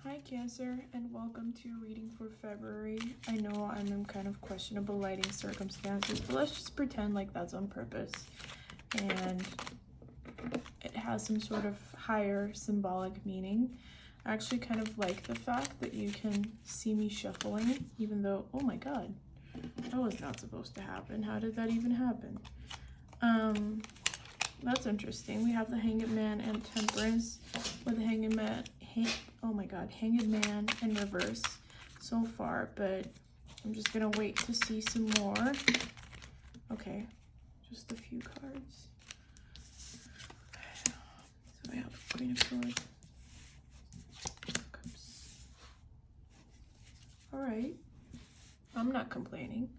Hi Cancer, and welcome to your reading for February. I know I'm in kind of questionable lighting circumstances, but let's just pretend like that's on purpose. And it has some sort of higher symbolic meaning. I actually kind of like the fact that you can see me shuffling, even though, oh my god, that was not supposed to happen. How did that even happen? That's interesting. We have the Hanged Man and Temperance with the Hanged Man, Hanged Man in reverse so far, but I'm just gonna wait to see some more. Okay, just a few cards. So I have Queen of Swords. Cups. All right, I'm not complaining.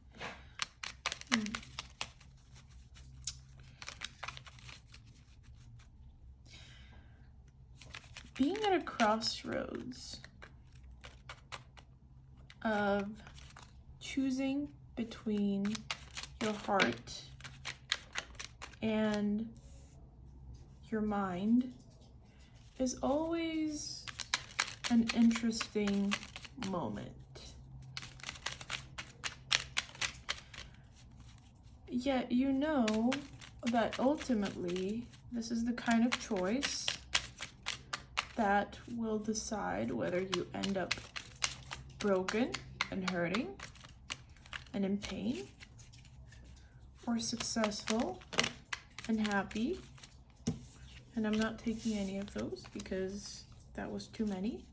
Being at a crossroads of choosing between your heart and your mind is always an interesting moment. Yet you know that ultimately this is the kind of choice that will decide whether you end up broken and hurting and in pain, or successful and happy. And I'm not taking any of those because that was too many.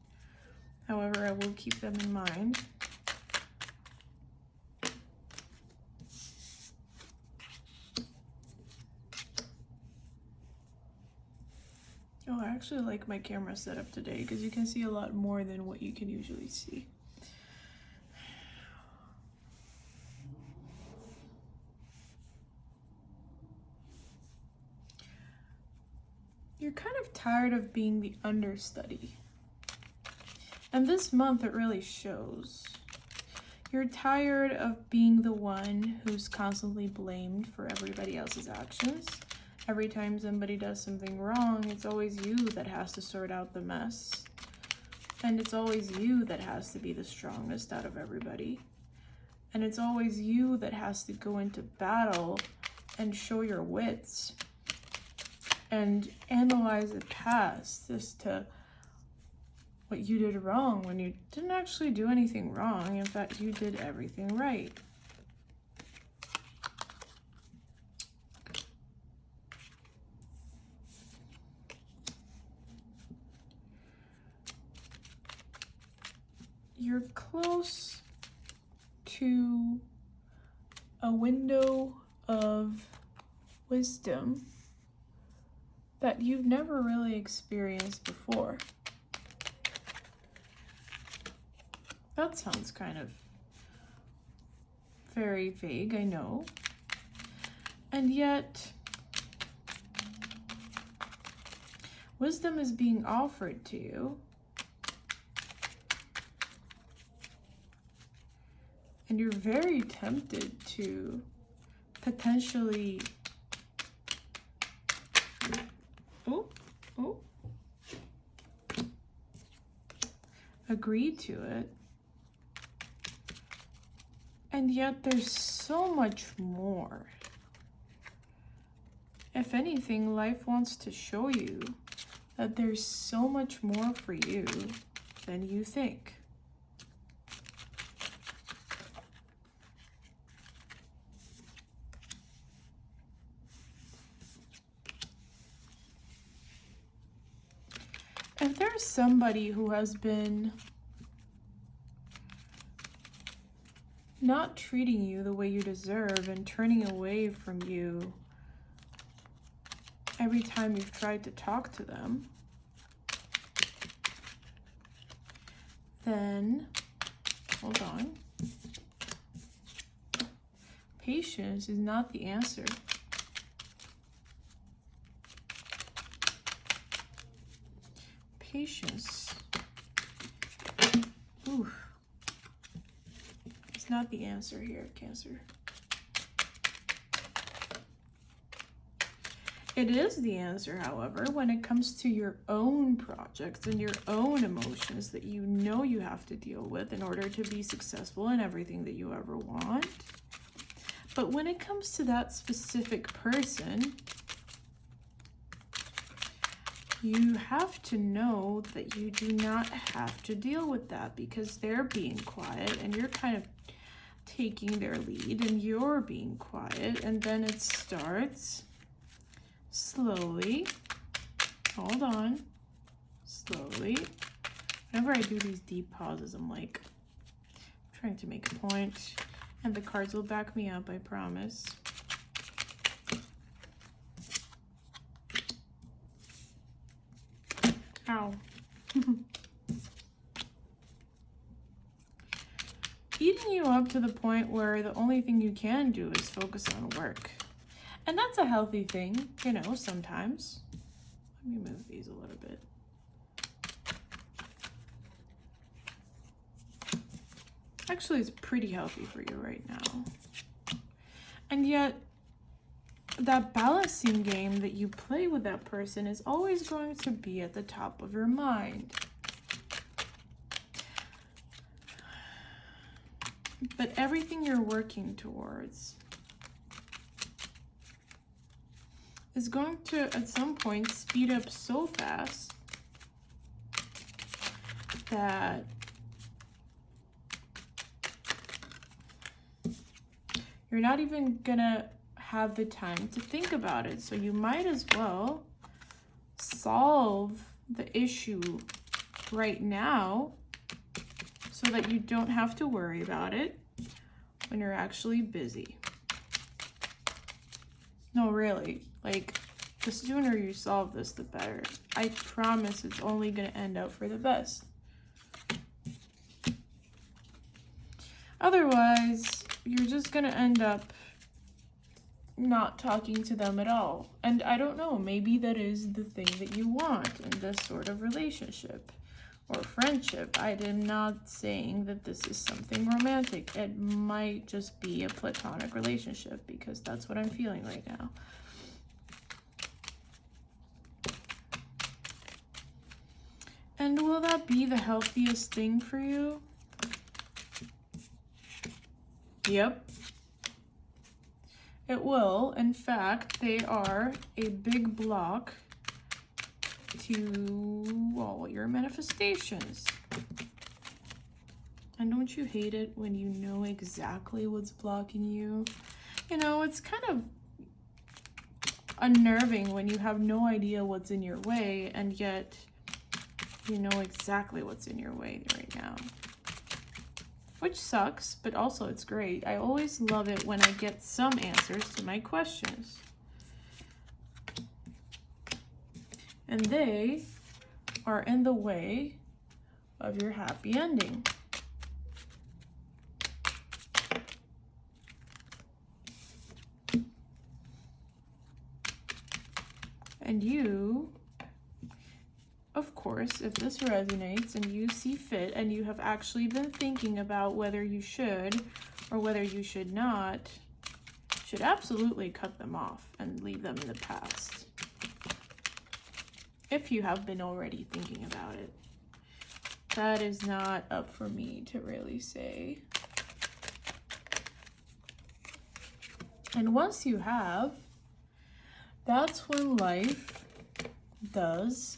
However, I will keep them in mind. Oh, I actually like my camera setup today because you can see a lot more than what you can usually see. You're kind of tired of being the understudy. And this month it really shows. You're tired of being the one who's constantly blamed for everybody else's actions. Every time somebody does something wrong, it's always you that has to sort out the mess. And it's always you that has to be the strongest out of everybody. And it's always you that has to go into battle and show your wits and analyze the past as to what you did wrong when you didn't actually do anything wrong. In fact, you did everything right. You're close to a window of wisdom that you've never really experienced before. That sounds kind of very vague, I know. And yet, wisdom is being offered to you. And you're very tempted to potentially agree to it. And yet there's so much more. If anything, life wants to show you that there's so much more for you than you think. If there's somebody who has been not treating you the way you deserve and turning away from you every time you've tried to talk to them, then, hold on, patience is not the answer. Patience. Ooh. It's not the answer here, Cancer. It is the answer, however, when it comes to your own projects and your own emotions that you know you have to deal with in order to be successful in everything that you ever want. But when it comes to that specific person, you have to know that you do not have to deal with that because they're being quiet and you're kind of taking their lead and you're being quiet, and then it starts slowly. Hold on. Slowly. Whenever I do these deep pauses, I'm like trying to make a point, and the cards will back me up, I promise. Ow. Eating you up to the point where the only thing you can do is focus on work. And that's a healthy thing, you know, sometimes. Let me move these a little bit. Actually, it's pretty healthy for you right now. And yet, that balancing game that you play with that person is always going to be at the top of your mind. But everything you're working towards is going to, at some point, speed up so fast that you're not even gonna have the time to think about it. So you might as well solve the issue right now so that you don't have to worry about it when you're actually busy. No, really, like, the sooner you solve this, the better. I promise it's only gonna end up for the best. Otherwise, you're just gonna end up not talking to them at all. And I don't know, maybe that is the thing that you want in this sort of relationship or friendship. I am not saying that this is something romantic. It might just be a platonic relationship because that's what I'm feeling right now. And will that be the healthiest thing for you? Yep. It will. In fact, they are a big block to all your manifestations. And don't you hate it when you know exactly what's blocking you? You know, it's kind of unnerving when you have no idea what's in your way, and yet you know exactly what's in your way right now. Which sucks, but also it's great. I always love it when I get some answers to my questions. And they are in the way of your happy ending. And you, of course, if this resonates and you see fit and you have actually been thinking about whether you should or whether you should not, should absolutely cut them off and leave them in the past. If you have been already thinking about it. That is not up for me to really say. And once you have, that's when life does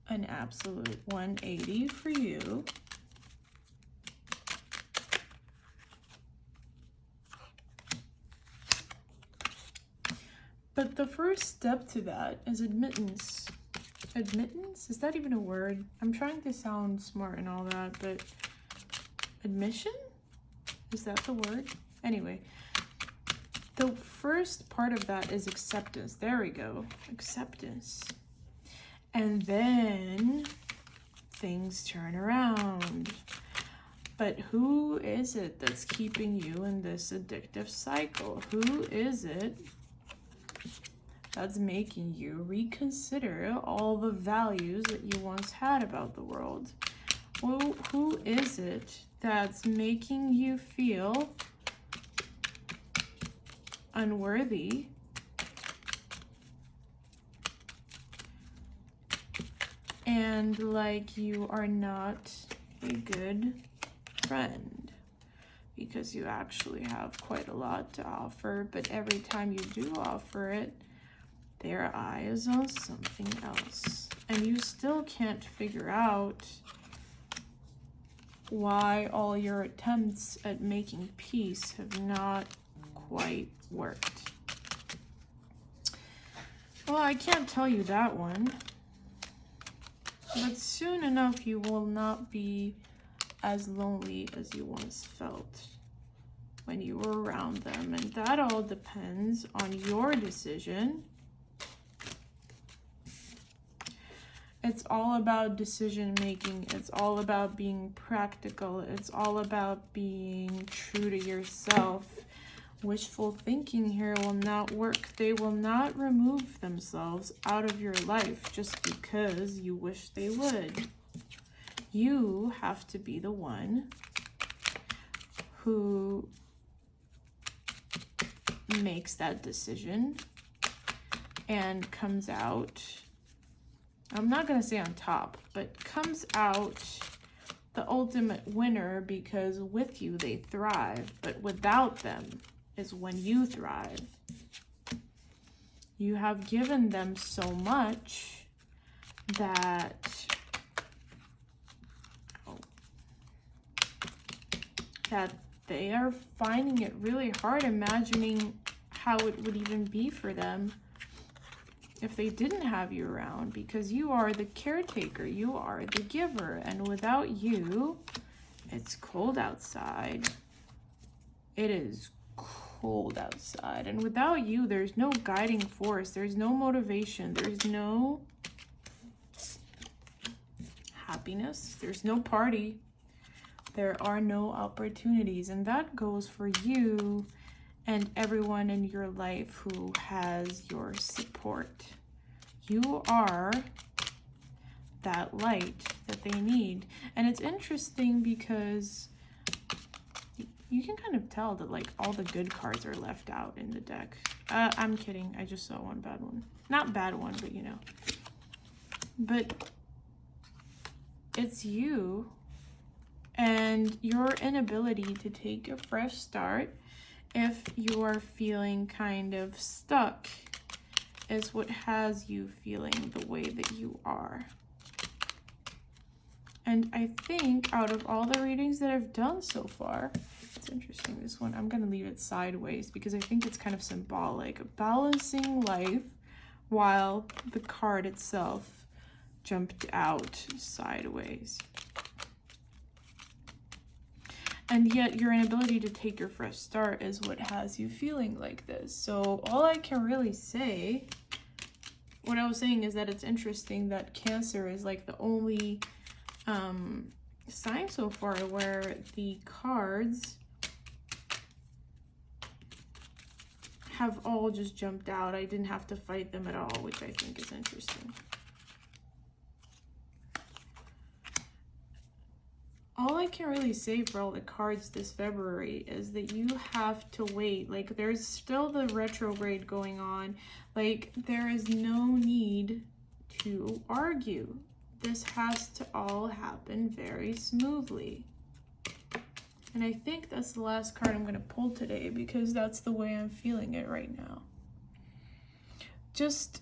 an absolute 180 for you. But the first step to that is admittance. Admittance? Is that even a word? I'm trying to sound smart and all that, but admission? Is that the word? Anyway, the first part of that is acceptance. There we go. Acceptance. And then things turn around. But who is it that's keeping you in this addictive cycle? Who is it that's making you reconsider all the values that you once had about the world? Well, who is it that's making you feel unworthy and like you are not a good friend, because you actually have quite a lot to offer, but every time you do offer it, their eye is on something else. And you still can't figure out why all your attempts at making peace have not quite worked. Well, I can't tell you that one. But soon enough, you will not be as lonely as you once felt when you were around them. And that all depends on your decision. It's all about decision making. It's all about being practical. It's all about being true to yourself. Wishful thinking here will not work. They will not remove themselves out of your life just because you wish they would. You have to be the one who makes that decision and comes out, I'm not going to say on top, but comes out the ultimate winner, because with you they thrive, but without them is when you thrive. You have given them so much that they are finding it really hard imagining how it would even be for them if they didn't have you around, because you are the caretaker, you are the giver, and without you, it's cold outside. It is cold outside, and without you, there's no guiding force, there's no motivation, there's no happiness, there's no party, there are no opportunities, and that goes for you and everyone in your life who has your support. You are that light that they need. And it's interesting because you can kind of tell that like all the good cards are left out in the deck. I'm kidding. I just saw one bad one. Not bad one, but you know. But it's you and your inability to take a fresh start if you are feeling kind of stuck is what has you feeling the way that you are. And I think out of all the readings that I've done so far, it's interesting, this one, I'm going to leave it sideways because I think it's kind of symbolic. Balancing life while the card itself jumped out sideways. And yet your inability to take your fresh start is what has you feeling like this. So all I can really say, what I was saying is that it's interesting that Cancer is like the only sign so far where the cards have all just jumped out. I didn't have to fight them at all, which I think is interesting. All I can really say for all the cards this February is that you have to wait. Like, there's still the retrograde going on. Like, there is no need to argue. This has to all happen very smoothly. And I think that's the last card I'm going to pull today because that's the way I'm feeling it right now. Just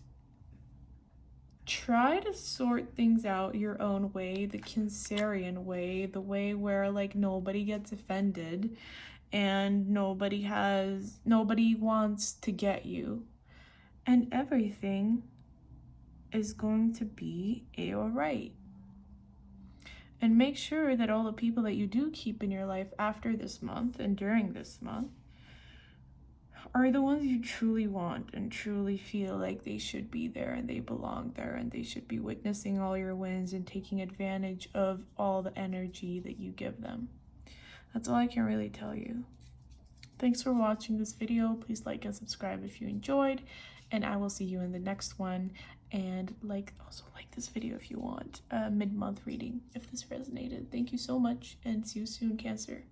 try to sort things out your own way, the Cancerian way, the way where like nobody gets offended and nobody wants to get you, and everything is going to be alright. And make sure that all the people that you do keep in your life after this month and during this month are the ones you truly want and truly feel like they should be there and they belong there and they should be witnessing all your wins and taking advantage of all the energy that you give them. That's all I can really tell you. Thanks for watching this video. Please like and subscribe if you enjoyed, and I will see you in the next one. And also like this video if you want a mid-month reading if this resonated. Thank you so much and see you soon, Cancer.